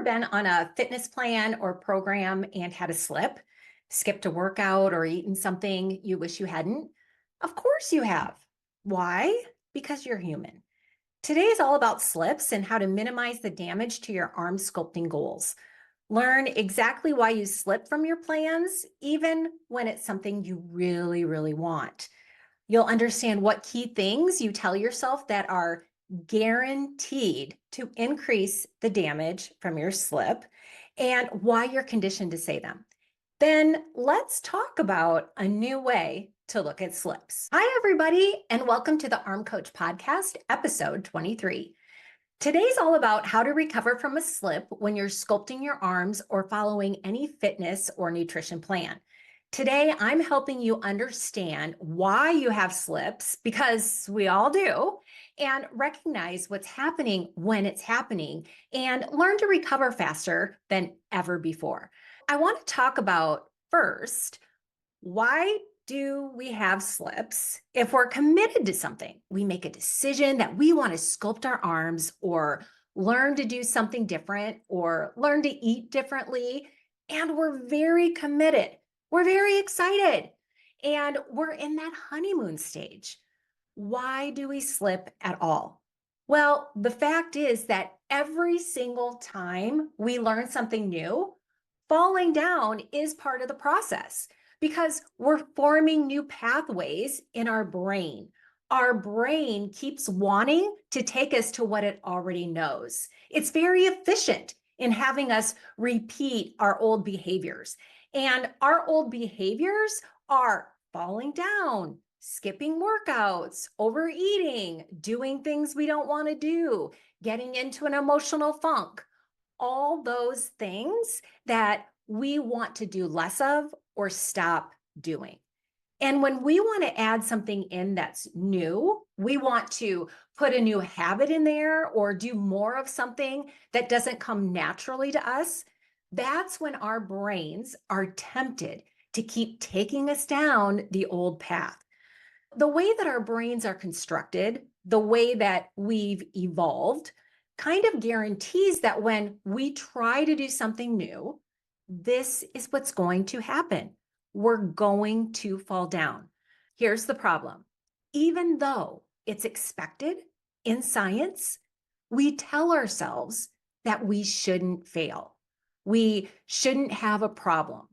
been on a fitness plan or program and had a slip, skipped a workout, or eaten something you wish you hadn't? Of course you have. Why? Because you're human. Today is all about slips and how to minimize the damage to your arm sculpting goals. Learn exactly why you slip from your plans, even when it's something you really, really want. You'll understand what key things you tell yourself that are guaranteed to increase the damage from your slip and why you're conditioned to say them. Then let's talk about a new way to look at slips. Hi, everybody, and welcome to the Arm Coach Podcast, episode 23. Today's all about how to recover from a slip when you're sculpting your arms or following any fitness or nutrition plan. Today, I'm helping you understand why you have slips, because we all do, and recognize what's happening when it's happening and learn to recover faster than ever before. I want to talk about first, why do we have slips? If we're committed to something, we make a decision that we want to sculpt our arms or learn to do something different or learn to eat differently, and we're very committed. We're very excited, and we're in that honeymoon stage. Why do we slip at all? Well, the fact is that every single time we learn something new, falling down is part of the process because we're forming new pathways in our brain. Our brain keeps wanting to take us to what it already knows. It's very efficient in having us repeat our old behaviors. And our old behaviors are falling down, skipping workouts, overeating, doing things we don't want to do, getting into an emotional funk. All those things that we want to do less of or stop doing. And when we want to add something in that's new, we want to put a new habit in there or do more of something that doesn't come naturally to us, that's when our brains are tempted to keep taking us down the old path. The way that our brains are constructed, the way that we've evolved, kind of guarantees that when we try to do something new, this is what's going to happen. We're going to fall down. Here's the problem. Even though it's expected in science, we tell ourselves that we shouldn't fail. We shouldn't have a problem.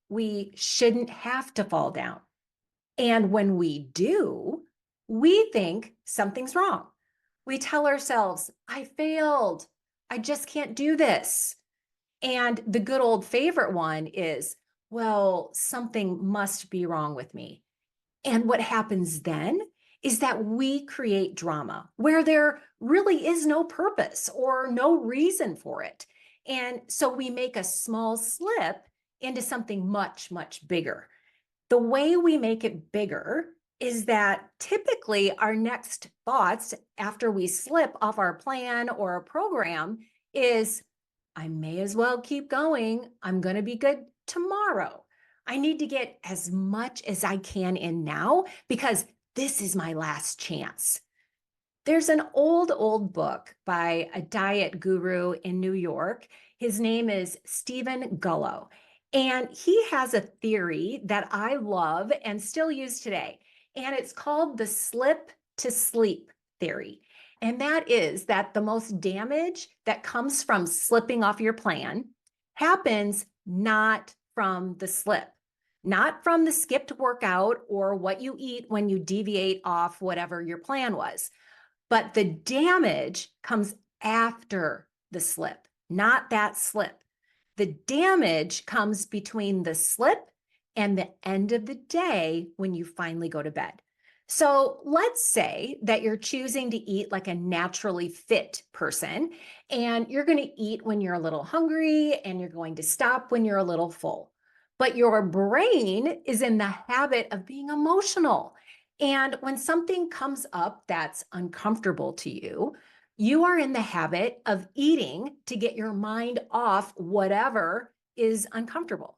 We shouldn't have to fall down. And when we do, we think something's wrong. We tell ourselves, I failed. I just can't do this. And the good old favorite one is, well, something must be wrong with me. And what happens then is that we create drama where there really is no purpose or no reason for it. And so we make a small slip into something much, much bigger. The way we make it bigger is that typically our next thoughts after we slip off our plan or a program is, I may as well keep going. I'm going to be good tomorrow. I need to get as much as I can in now because this is my last chance. There's an old book by a diet guru in New York. His name is Stephen Gullo. And he has a theory that I love and still use today. And it's called the slip to sleep theory. And that is that the most damage that comes from slipping off your plan happens not from the slip, not from the skipped workout or what you eat when you deviate off whatever your plan was. But the damage comes after the slip, not that slip. The damage comes between the slip and the end of the day when you finally go to bed. So let's say that you're choosing to eat like a naturally fit person, and you're going to eat when you're a little hungry and you're going to stop when you're a little full. But your brain is in the habit of being emotional. And when something comes up that's uncomfortable to you, you are in the habit of eating to get your mind off whatever is uncomfortable.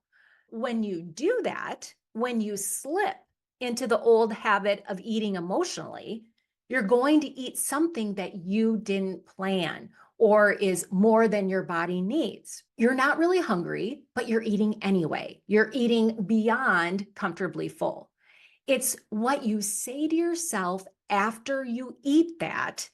When you do that, when you slip into the old habit of eating emotionally, you're going to eat something that you didn't plan or is more than your body needs. You're not really hungry, but you're eating anyway. You're eating beyond comfortably full. It's what you say to yourself after you eat that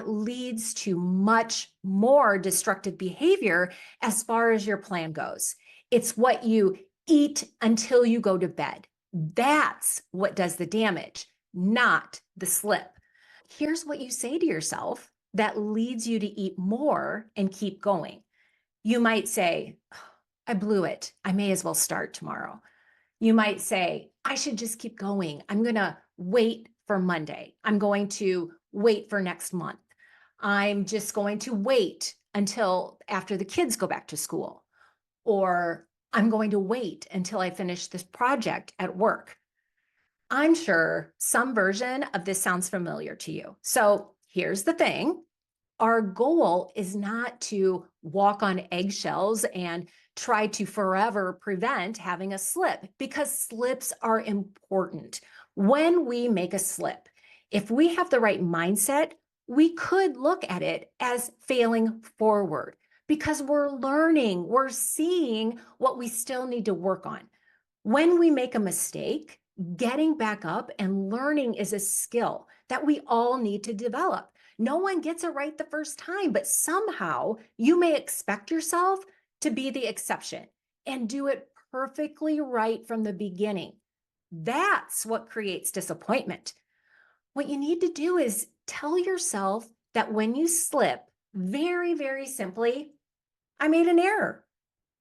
leads to much more destructive behavior as far as your plan goes. It's what you eat until you go to bed. That's what does the damage, not the slip. Here's what you say to yourself that leads you to eat more and keep going. You might say, I blew it. I may as well start tomorrow. You might say, I should just keep going. I'm going to wait for Monday. I'm going to wait for next month. I'm just going to wait until after the kids go back to school. Or I'm going to wait until I finish this project at work. I'm sure some version of this sounds familiar to you. So here's the thing. Our goal is not to walk on eggshells and try to forever prevent having a slip, because slips are important. When we make a slip, if we have the right mindset, we could look at it as failing forward, because we're learning, we're seeing what we still need to work on. When we make a mistake, getting back up and learning is a skill that we all need to develop. No one gets it right the first time, but somehow you may expect yourself to be the exception and do it perfectly right from the beginning. That's what creates disappointment. What you need to do is tell yourself that when you slip, very, very simply, I made an error.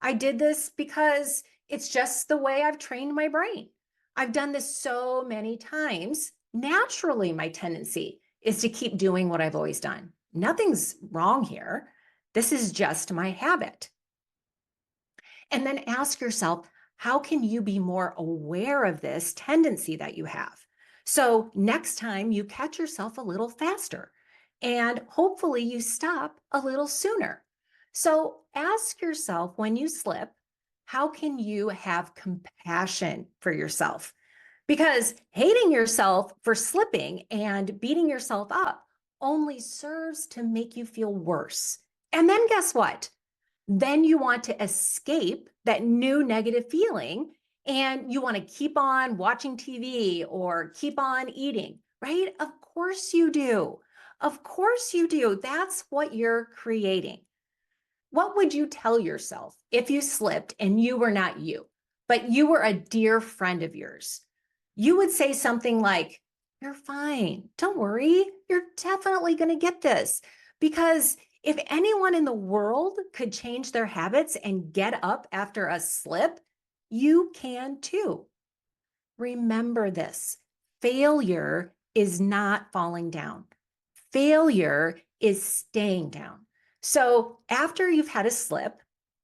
I did this because it's just the way I've trained my brain. I've done this so many times. Naturally, my tendency is to keep doing what I've always done. Nothing's wrong here. This is just my habit. And then ask yourself, how can you be more aware of this tendency that you have? So next time you catch yourself a little faster, and hopefully you stop a little sooner. So ask yourself, when you slip, how can you have compassion for yourself? Because hating yourself for slipping and beating yourself up only serves to make you feel worse. And then guess what? Then you want to escape that new negative feeling, and you want to keep on watching TV or keep on eating, right? Of course you do. Of course you do. That's what you're creating. What would you tell yourself if you slipped and you were not you, but you were a dear friend of yours? You would say something like, you're fine. Don't worry. You're definitely going to get this. Because if anyone in the world could change their habits and get up after a slip, you can too. Remember this: failure is not falling down. Failure is staying down. So after you've had a slip,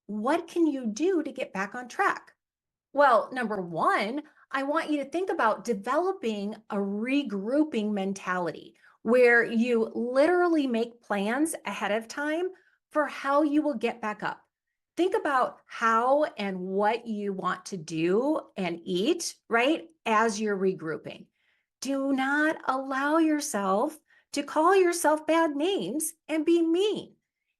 what can you do to get back on track? Well, number one, I want you to think about developing a regrouping mentality where you literally make plans ahead of time for how you will get back up. Think about how and what you want to do and eat, right, as you're regrouping. Do not allow yourself to call yourself bad names and be mean.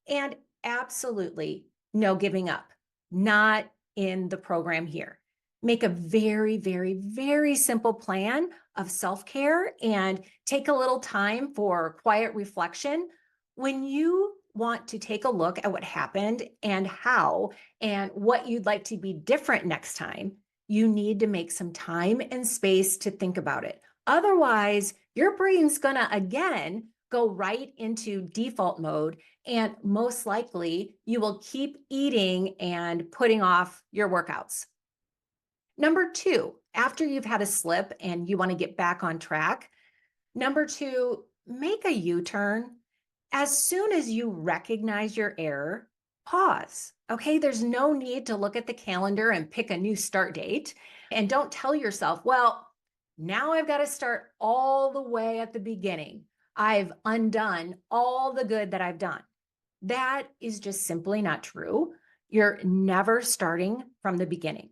And absolutely no giving up, not in the program here. Make a very, very, very simple plan of self-care and take a little time for quiet reflection. When you want to take a look at what happened and how and what you'd like to be different next time, you need to make some time and space to think about it. Otherwise, your brain's gonna again go right into default mode, and most likely you will keep eating and putting off your workouts. Number two, after you've had a slip and you want to get back on track, number two, make a U-turn. As soon as you recognize your error, pause. Okay, there's no need to look at the calendar and pick a new start date. And don't tell yourself, well, now I've got to start all the way at the beginning. I've undone all the good that I've done. That is just simply not true. You're never starting from the beginning.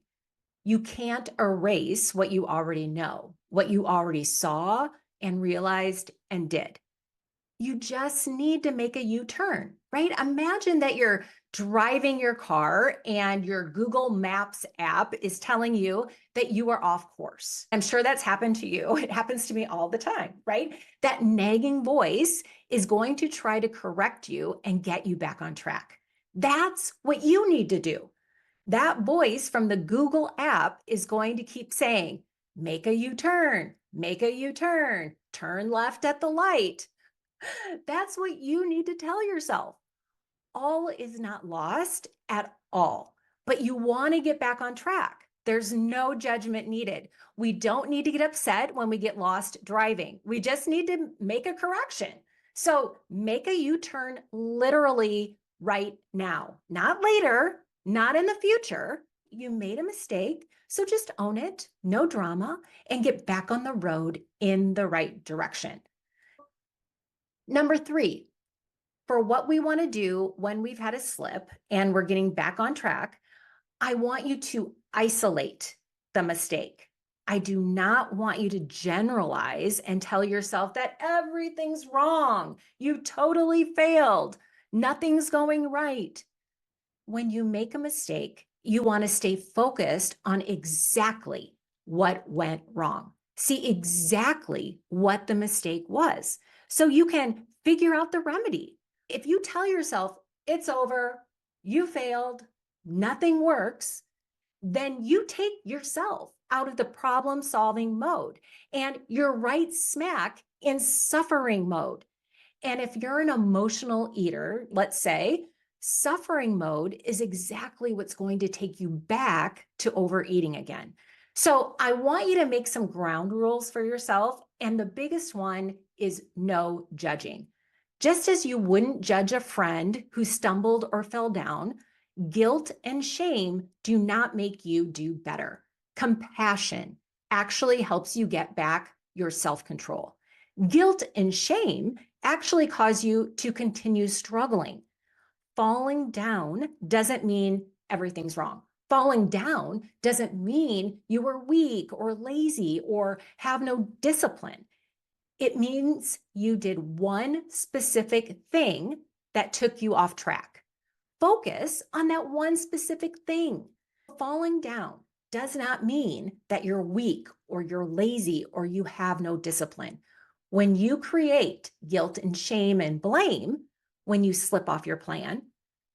You can't erase what you already know, what you already saw and realized and did. You just need to make a U-turn, right? Imagine that you're driving your car and your Google Maps app is telling you that you are off course. I'm sure that's happened to you. It happens to me all the time, right? That nagging voice is going to try to correct you and get you back on track. That's what you need to do. That voice from the Google app is going to keep saying, make a U-turn, make a U-turn, turn left at the light. That's what you need to tell yourself. All is not lost at all, but you want to get back on track. There's no judgment needed. We don't need to get upset when we get lost driving. We just need to make a correction. So make a U-turn literally right now, not later, not in the future. You made a mistake, so just own it, no drama, and get back on the road in the right direction. Number 3, for what we want to do when we've had a slip and we're getting back on track, I want you to isolate the mistake. I do not want you to generalize and tell yourself that everything's wrong. You totally failed. Nothing's going right. When you make a mistake, you want to stay focused on exactly what went wrong. See exactly what the mistake was so you can figure out the remedy. If you tell yourself it's over, you failed, nothing works, then you take yourself out of the problem solving mode and you're right smack in suffering mode. And if you're an emotional eater, let's say, suffering mode is exactly what's going to take you back to overeating again. So I want you to make some ground rules for yourself. And the biggest one is no judging. Just as you wouldn't judge a friend who stumbled or fell down, guilt and shame do not make you do better. Compassion actually helps you get back your self-control. Guilt and shame actually cause you to continue struggling. Falling down doesn't mean everything's wrong. Falling down doesn't mean you were weak or lazy or have no discipline. It means you did one specific thing that took you off track. Focus on that one specific thing. Falling down does not mean that you're weak or you're lazy or you have no discipline. When you create guilt and shame and blame, when you slip off your plan,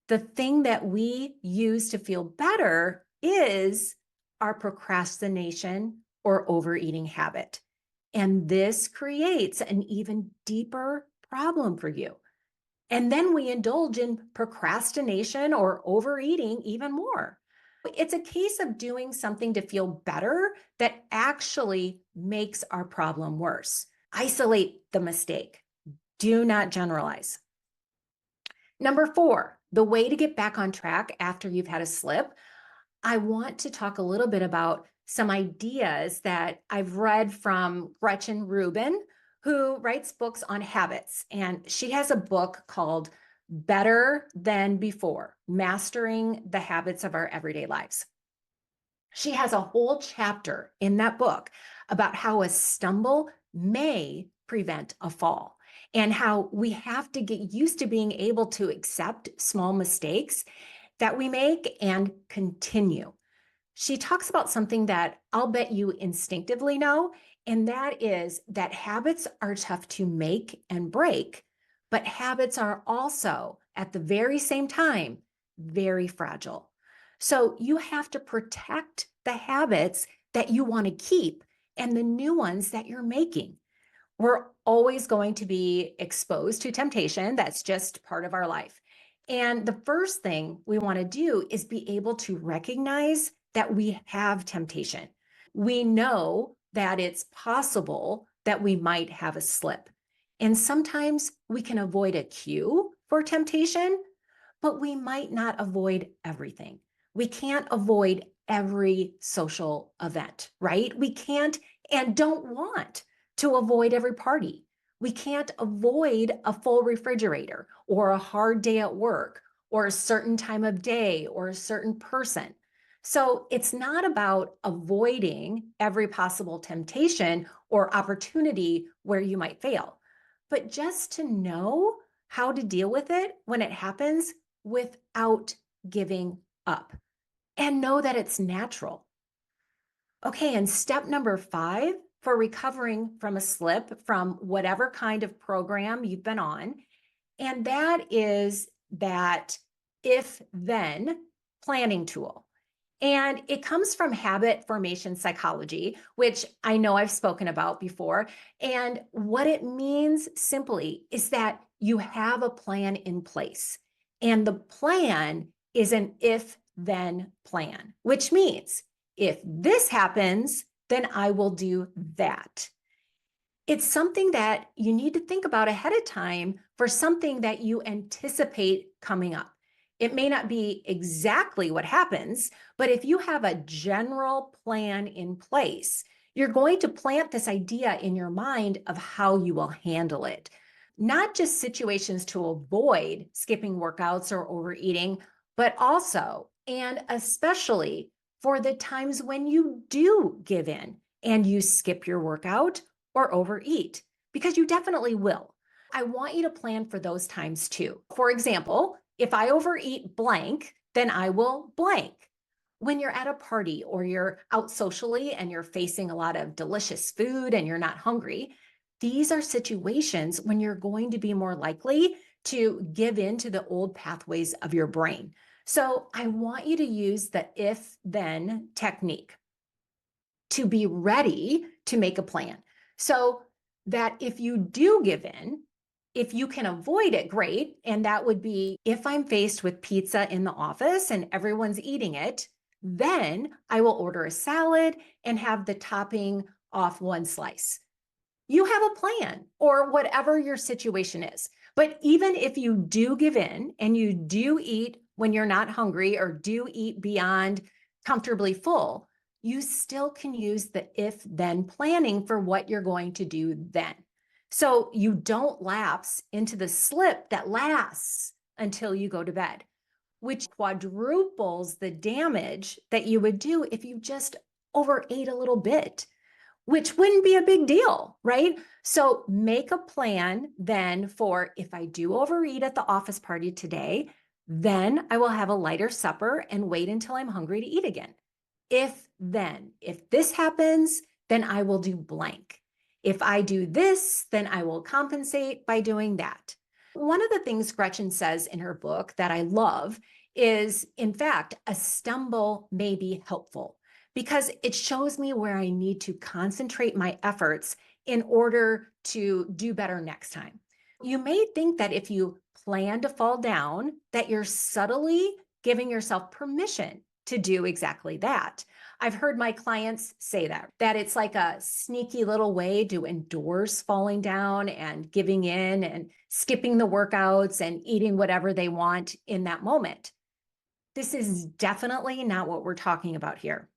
the thing that we use to feel better is our procrastination or overeating habit. And this creates an even deeper problem for you. And then we indulge in procrastination or overeating even more. It's a case of doing something to feel better that actually makes our problem worse. Isolate the mistake. Do not generalize. Number 4, the way to get back on track after you've had a slip. I want to talk a little bit about some ideas that I've read from Gretchen Rubin, who writes books on habits. And she has a book called Better Than Before, Mastering the Habits of Our Everyday Lives. She has a whole chapter in that book about how a stumble may prevent a fall and how we have to get used to being able to accept small mistakes that we make and continue. She talks about something that I'll bet you instinctively know, and that is that habits are tough to make and break, but habits are also, at the very same time, very fragile. So you have to protect the habits that you want to keep and the new ones that you're making. We're always going to be exposed to temptation. That's just part of our life. And the first thing we want to do is be able to recognize that we have temptation. We know that it's possible that we might have a slip. And sometimes we can avoid a cue for temptation, but we might not avoid everything. We can't avoid every social event, right? We can't and don't want to avoid every party. We can't avoid a full refrigerator or a hard day at work or a certain time of day or a certain person. So it's not about avoiding every possible temptation or opportunity where you might fail, but just to know how to deal with it when it happens without giving up and know that it's natural. Okay, and step number 5 for recovering from a slip from whatever kind of program you've been on, and that is that if then planning tool. And it comes from habit formation psychology, which I know I've spoken about before. And what it means simply is that you have a plan in place. And the plan is an if then plan, which means if this happens, then I will do that. It's something that you need to think about ahead of time for something that you anticipate coming up. It may not be exactly what happens, but if you have a general plan in place, you're going to plant this idea in your mind of how you will handle it. Not just situations to avoid skipping workouts or overeating, but also and especially for the times when you do give in and you skip your workout or overeat, because you definitely will. I want you to plan for those times too. For example, if I overeat blank, then I will blank. When you're at a party or you're out socially and you're facing a lot of delicious food and you're not hungry, these are situations when you're going to be more likely to give in to the old pathways of your brain. So I want you to use the if then technique to be ready to make a plan. So that if you do give in, if you can avoid it, great. And that would be if I'm faced with pizza in the office and everyone's eating it, then I will order a salad and have the topping off one slice. You have a plan or whatever your situation is. But even if you do give in and you do eat when you're not hungry or do eat beyond comfortably full, you still can use the if then planning for what you're going to do then. So you don't lapse into the slip that lasts until you go to bed, which quadruples the damage that you would do if you just overate a little bit, which wouldn't be a big deal, right? So make a plan then for if I do overeat at the office party today, then I will have a lighter supper and wait until I'm hungry to eat again. If then, if this happens, then I will do blank. If I do this, then I will compensate by doing that. One of the things Gretchen says in her book that I love is, in fact, a stumble may be helpful because it shows me where I need to concentrate my efforts in order to do better next time. You may think that if you plan to fall down, that you're subtly giving yourself permission to do exactly that. I've heard my clients say that it's like a sneaky little way to endorse falling down and giving in and skipping the workouts and eating whatever they want in that moment. This is definitely not what we're talking about here.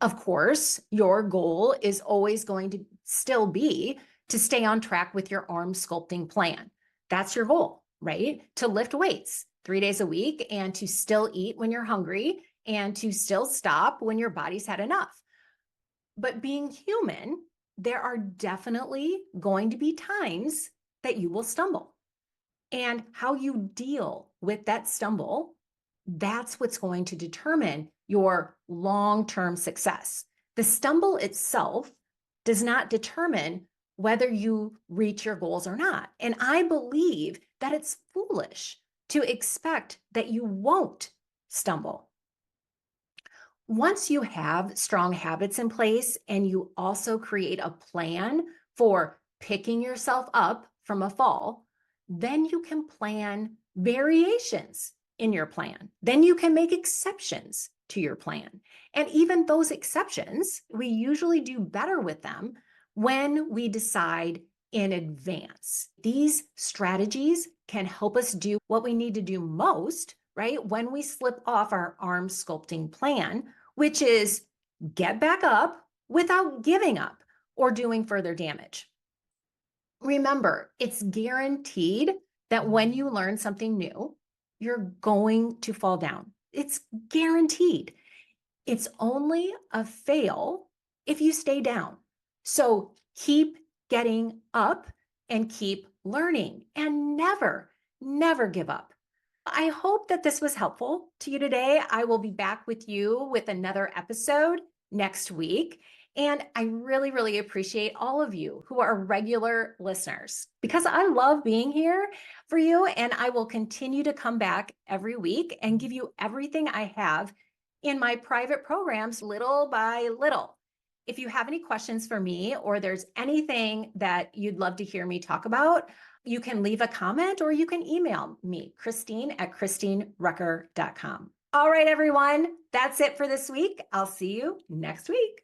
Of course, your goal is always going to still be to stay on track with your arm sculpting plan. That's your goal, right? To lift weights 3 days a week and to still eat when you're hungry and to still stop when your body's had enough. But being human, there are definitely going to be times that you will stumble. And how you deal with that stumble, that's what's going to determine your long-term success. The stumble itself does not determine whether you reach your goals or not. And I believe that it's foolish to expect that you won't stumble. Once you have strong habits in place and you also create a plan for picking yourself up from a fall, then you can plan variations in your plan. Then you can make exceptions to your plan. And even those exceptions, we usually do better with them when we decide in advance. These strategies can help us do what we need to do most, right? When we slip off our arm sculpting plan, which is get back up without giving up or doing further damage. Remember, it's guaranteed that when you learn something new, you're going to fall down. It's guaranteed. It's only a fail if you stay down. So keep getting up and keep learning and never give up. I hope that this was helpful to you today. I will be back with you with another episode next week. And I really appreciate all of you who are regular listeners because I love being here for you. And I will continue to come back every week and give you everything I have in my private programs little by little. If you have any questions for me or there's anything that you'd love to hear me talk about, you can leave a comment or you can email me, Christine@christinerucker.com. All right, everyone, that's it for this week. I'll see you next week.